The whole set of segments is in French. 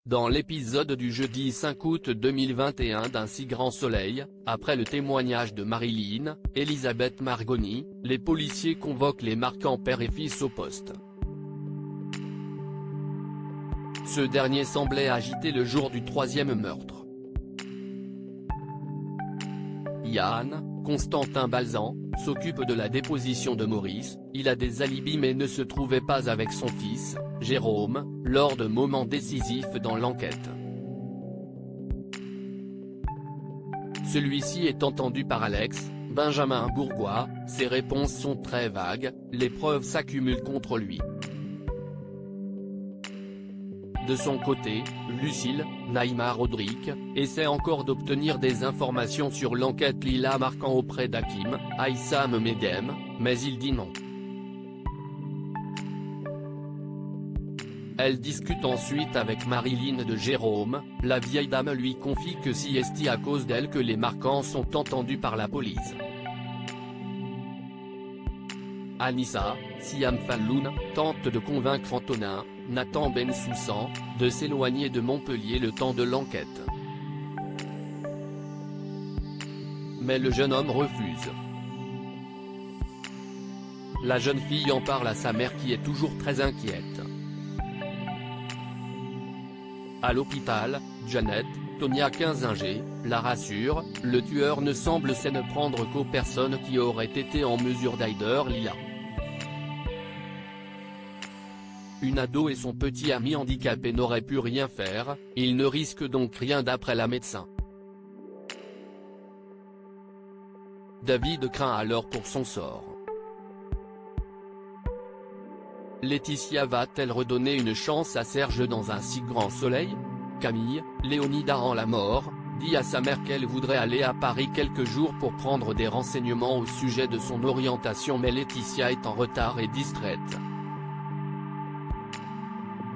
Dans l'épisode du jeudi 5 août 2021 d'Un si grand soleil, après le témoignage de Marilyn, Elisabeth Margoni, les policiers convoquent les marquants père et fils au poste. Ce dernier semblait agité le jour du troisième meurtre. Yann, Constantin Balzan, s'occupe de la déposition de Maurice. Il a des alibis mais ne se trouvait pas avec son fils, Jérôme, lors de moments décisifs dans l'enquête. Celui-ci est entendu par Alex, Benjamin Bourgois. Ses réponses sont très vagues, les preuves s'accumulent contre lui. De son côté, Lucille, Naïma Rodrigue, essaie encore d'obtenir des informations sur l'enquête Lila marquant auprès d'Hakim, Aïssam Medem, mais il dit non. Elle discute ensuite avec Marilyn de Jérôme. La vieille dame lui confie que si c'est à cause d'elle que les marquants sont entendus par la police. Anissa, Siam Falloun, tente de convaincre Antonin, Nathan Bensoussan, de s'éloigner de Montpellier le temps de l'enquête. Mais le jeune homme refuse. La jeune fille en parle à sa mère qui est toujours très inquiète. À l'hôpital, Janet, Tonia Kinzinger, la rassure, le tueur ne semble s'en prendre qu'aux personnes qui auraient été en mesure d'aider Lila. Une ado et son petit ami handicapé n'auraient pu rien faire, il ne risque donc rien d'après la médecin. David craint alors pour son sort. Laetitia va-t-elle redonner une chance à Serge dans Un si grand soleil? Camille, Léonida rend la mort, dit à sa mère qu'elle voudrait aller à Paris quelques jours pour prendre des renseignements au sujet de son orientation, mais Laetitia est en retard et distraite.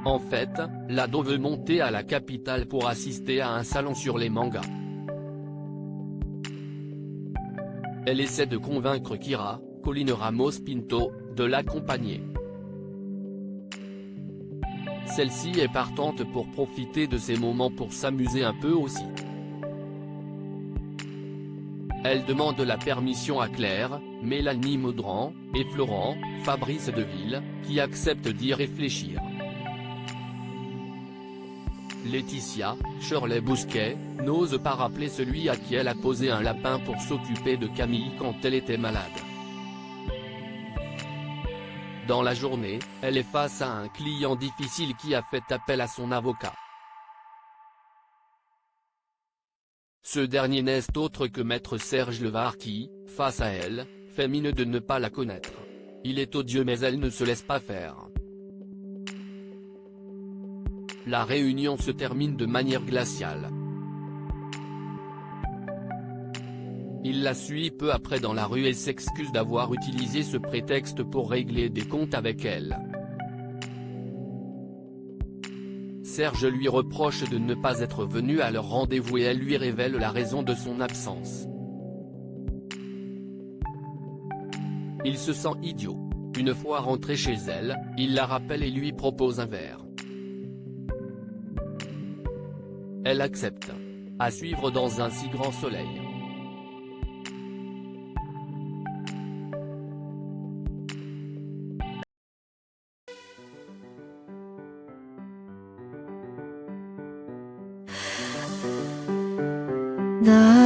En fait, l'ado veut monter à la capitale pour assister à un salon sur les mangas. Elle essaie de convaincre Kira, Colline Ramos Pinto, de l'accompagner. Celle-ci est partante pour profiter de ces moments pour s'amuser un peu aussi. Elle demande la permission à Claire, Mélanie Maudran, et Florent, Fabrice Deville, qui acceptent d'y réfléchir. Laetitia, Shirley Bousquet, n'ose pas rappeler celui à qui elle a posé un lapin pour s'occuper de Camille quand elle était malade. Dans la journée, elle est face à un client difficile qui a fait appel à son avocat. Ce dernier n'est autre que maître Serge Levard qui, face à elle, fait mine de ne pas la connaître. Il est odieux mais elle ne se laisse pas faire. La réunion se termine de manière glaciale. Il la suit peu après dans la rue et s'excuse d'avoir utilisé ce prétexte pour régler des comptes avec elle. Serge lui reproche de ne pas être venu à leur rendez-vous et elle lui révèle la raison de son absence. Il se sent idiot. Une fois rentré chez elle, il la rappelle et lui propose un verre. Elle accepte. À suivre dans Un si grand soleil. 나